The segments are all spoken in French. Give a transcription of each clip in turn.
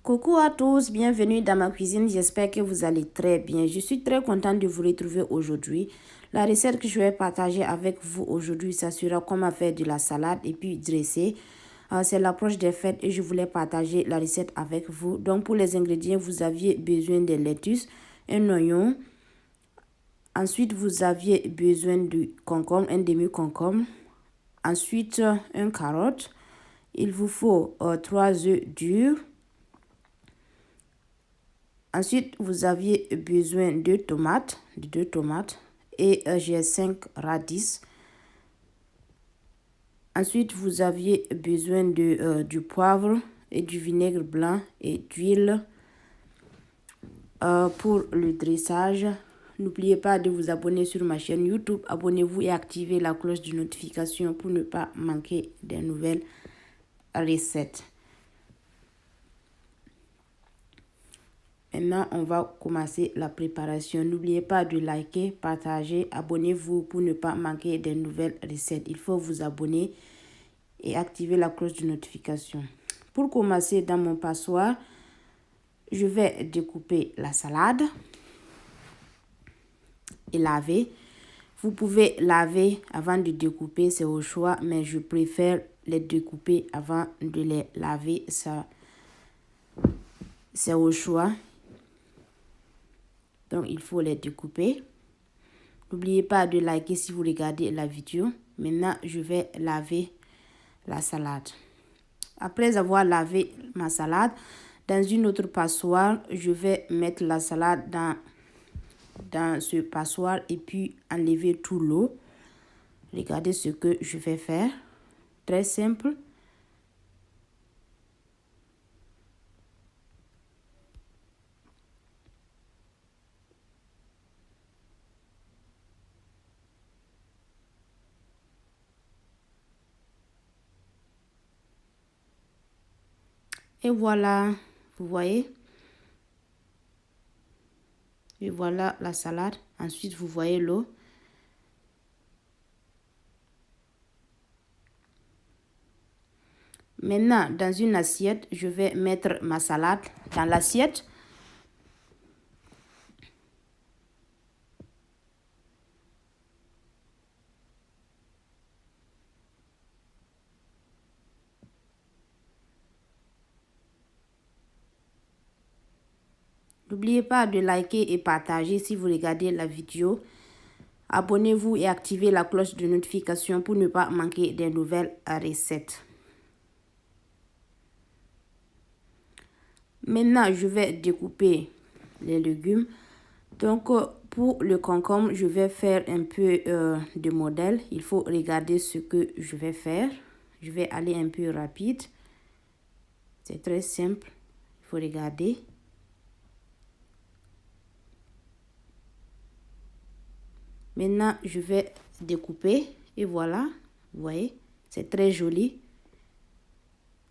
Coucou à tous, bienvenue dans ma cuisine, j'espère que vous allez très bien. Je suis très contente de vous retrouver aujourd'hui. La recette que je vais partager avec vous aujourd'hui, ça sera comment faire de la salade et puis dresser. C'est l'approche des fêtes et je voulais partager la recette avec vous. Donc pour les ingrédients, vous aviez besoin de lettuce, un oignon. Ensuite, vous aviez besoin de concombre, un demi-concombre. Ensuite, une carotte. Il vous faut 3 œufs durs. Ensuite, vous aviez besoin de tomates, de 2 tomates. Et j'ai 5 radis. Ensuite, vous aviez besoin de, du poivre et du vinaigre blanc et d'huile. Pour le dressage, n'oubliez pas de vous abonner sur ma chaîne YouTube. Abonnez-vous et activez la cloche de notification pour ne pas manquer des nouvelles recettes. Maintenant, on va commencer la préparation. N'oubliez pas de liker, partager, abonnez-vous pour ne pas manquer des nouvelles recettes. Il faut vous abonner et activer la cloche de notification. Pour commencer, dans mon passoire, je vais découper la salade et laver. Vous pouvez laver avant de découper, c'est au choix, mais je préfère les découper avant de les laver. Ça, c'est au choix. Donc, il faut les découper. N'oubliez pas de liker si vous regardez la vidéo. Maintenant, je vais laver la salade. Après avoir lavé ma salade, dans une autre passoire, je vais mettre la salade dans ce passoire et puis enlever tout l'eau. Regardez ce que je vais faire. Très simple. Et voilà, vous voyez. Et voilà la salade. Ensuite, vous voyez l'eau. Maintenant, dans une assiette, je vais mettre ma salade dans l'assiette. N'oubliez pas de liker et partager si vous regardez la vidéo. Abonnez-vous et activez la cloche de notification pour ne pas manquer des nouvelles recettes. Maintenant, je vais découper les légumes. Donc, pour le concombre, je vais faire un peu de modèle. Il faut regarder ce que je vais faire. Je vais aller un peu rapide. C'est très simple. Il faut regarder. Maintenant, je vais découper. Et voilà, vous voyez, c'est très joli.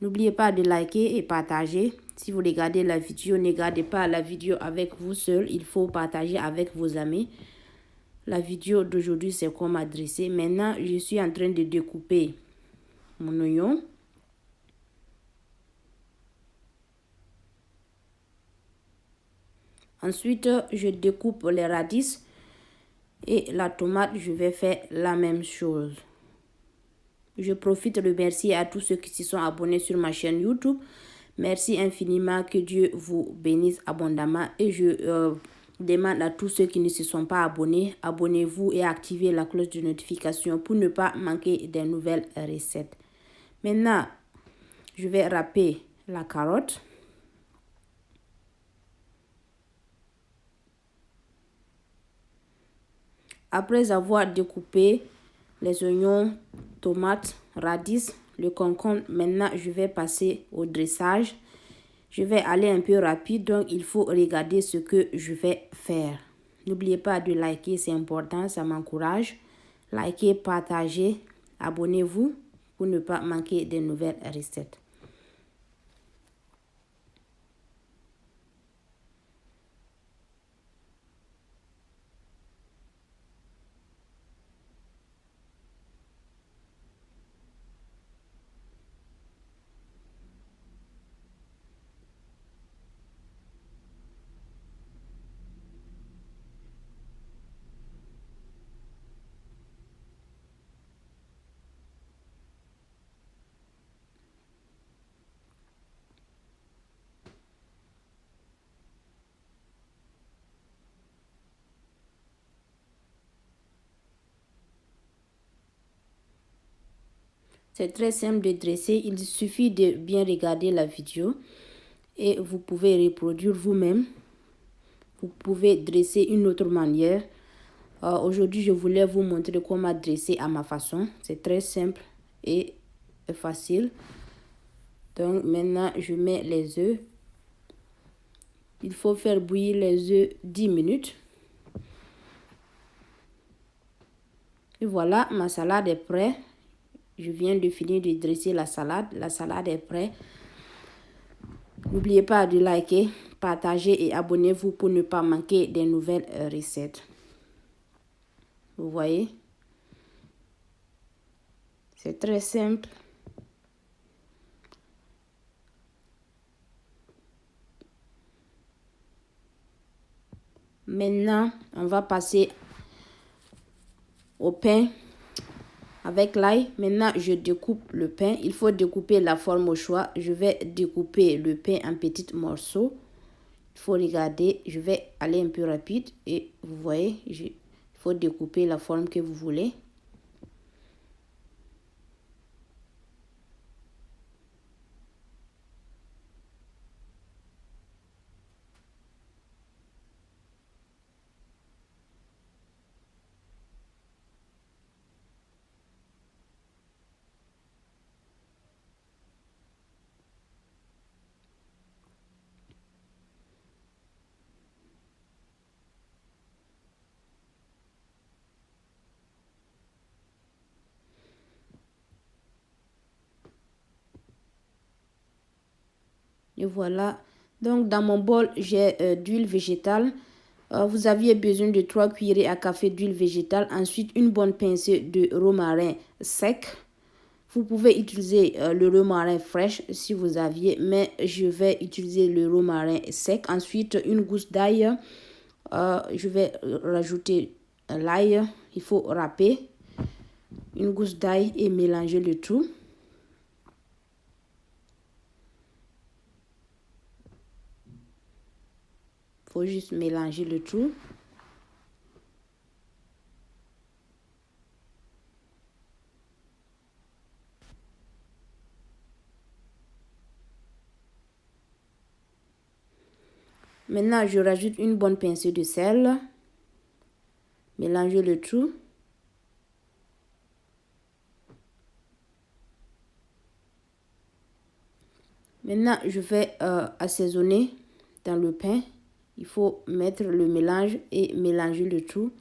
N'oubliez pas de liker et partager. Si vous regardez la vidéo, ne gardez pas la vidéo avec vous seul. Il faut partager avec vos amis. La vidéo d'aujourd'hui, c'est comment dresser. Maintenant, je suis en train de découper mon oignon. Ensuite, je découpe les radis. Et la tomate, je vais faire la même chose. Je profite de remercier à tous ceux qui se sont abonnés sur ma chaîne YouTube. Merci infiniment, que Dieu vous bénisse abondamment. Et je demande à tous ceux qui ne se sont pas abonnés, abonnez-vous et activez la cloche de notification pour ne pas manquer des nouvelles recettes. Maintenant, je vais râper la carotte. Après avoir découpé les oignons, tomates, radis, le concombre, maintenant je vais passer au dressage. Je vais aller un peu rapide, donc il faut regarder ce que je vais faire. N'oubliez pas de liker, c'est important, ça m'encourage. Likez, partagez, abonnez-vous pour ne pas manquer de nouvelles recettes. C'est très simple de dresser. Il suffit de bien regarder la vidéo et vous pouvez reproduire vous-même. Vous pouvez dresser une autre manière. Aujourd'hui, je voulais vous montrer comment dresser à ma façon. C'est très simple et facile. Donc maintenant, je mets les œufs. Il faut faire bouillir les œufs 10 minutes. Et voilà, ma salade est prête. Je viens de finir de dresser la salade. La salade est prête. N'oubliez pas de liker, partager et abonnez-vous pour ne pas manquer des nouvelles recettes. Vous voyez? C'est très simple. Maintenant, on va passer au pain avec l'ail. Maintenant, je découpe le pain. Il faut découper la forme au choix. Je vais découper le pain en petits morceaux. Il faut regarder. Je vais aller un peu rapide. Et vous voyez, il faut découper la forme que vous voulez. Et voilà. Donc, dans mon bol, j'ai d'huile végétale. Vous aviez besoin de 3 cuillerées à café d'huile végétale. Ensuite, une bonne pincée de romarin sec. Vous pouvez utiliser le romarin fraîche si vous aviez, mais je vais utiliser le romarin sec. Ensuite, une gousse d'ail. Je vais rajouter l'ail. Il faut râper une gousse d'ail et mélanger le tout. Il faut juste mélanger le tout. Maintenant, je rajoute une bonne pincée de sel. Mélangez le tout. Maintenant, je vais assaisonner dans le pain. Il faut mettre le mélange et mélanger le tout.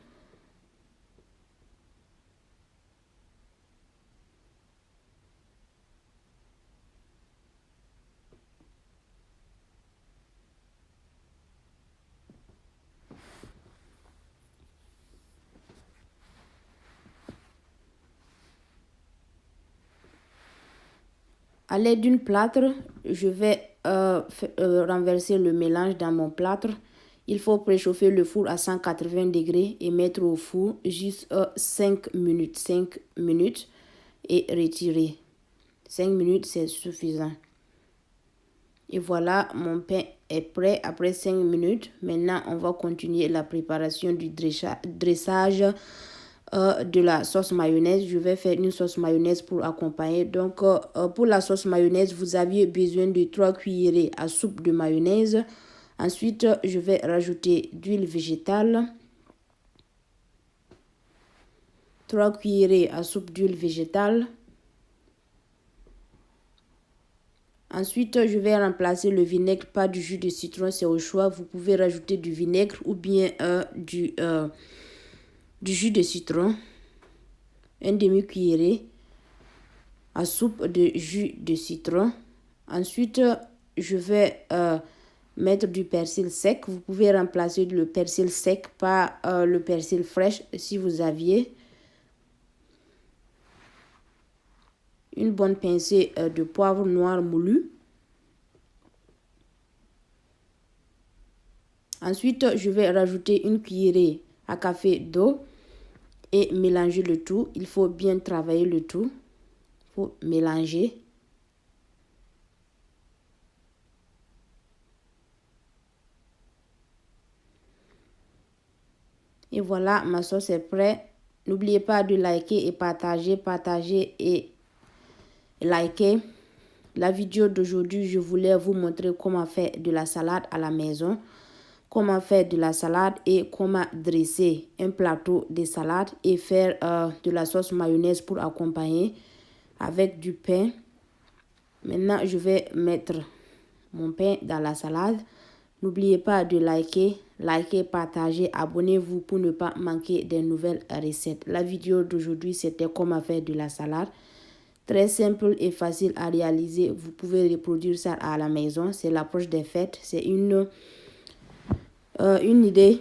À l'aide d'une plâtre, je vais renverser le mélange dans mon plâtre. Il faut préchauffer le four à 180 degrés et mettre au four juste 5 minutes. 5 minutes et retirer. 5 minutes, c'est suffisant. Et voilà, mon pain est prêt après 5 minutes. Maintenant, on va continuer la préparation du dressage de la sauce mayonnaise. Je vais faire une sauce mayonnaise pour accompagner. Donc, pour la sauce mayonnaise, vous aviez besoin de 3 cuillerées à soupe de mayonnaise. Ensuite, je vais rajouter d'huile végétale. 3 cuillerées à soupe d'huile végétale. Ensuite, je vais remplacer le vinaigre par du jus de citron, c'est au choix. Vous pouvez rajouter du vinaigre ou bien du jus de citron. Un demi-cuillerée à soupe de jus de citron. Ensuite, je vais mettre du persil sec. Vous pouvez remplacer le persil sec par le persil fraîche si vous aviez. Une bonne pincée de poivre noir moulu. Ensuite, je vais rajouter une cuillerée à café d'eau et mélanger le tout. Il faut bien travailler le tout. Il faut mélanger. Et voilà, ma sauce est prête. N'oubliez pas de liker et partager et liker la vidéo d'aujourd'hui. Je voulais vous montrer comment faire de la salade à la maison, comment faire de la salade et comment dresser un plateau de salade et faire de la sauce mayonnaise pour accompagner avec du pain. Maintenant, je vais mettre mon pain dans la salade. N'oubliez pas de liker, partager, abonnez-vous pour ne pas manquer des nouvelles recettes. La vidéo d'aujourd'hui, c'était comment faire de la salade. Très simple et facile à réaliser. Vous pouvez reproduire ça à la maison. C'est l'approche des fêtes. C'est une idée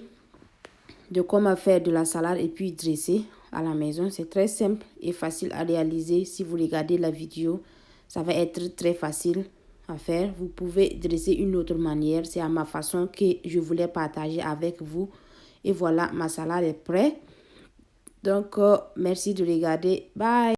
de comment faire de la salade et puis dresser à la maison. C'est très simple et facile à réaliser. Si vous regardez la vidéo, ça va être très facile à faire. Vous pouvez dresser une autre manière. C'est à ma façon que je voulais partager avec vous. Et voilà, ma salade est prête. Donc, merci de regarder. Bye!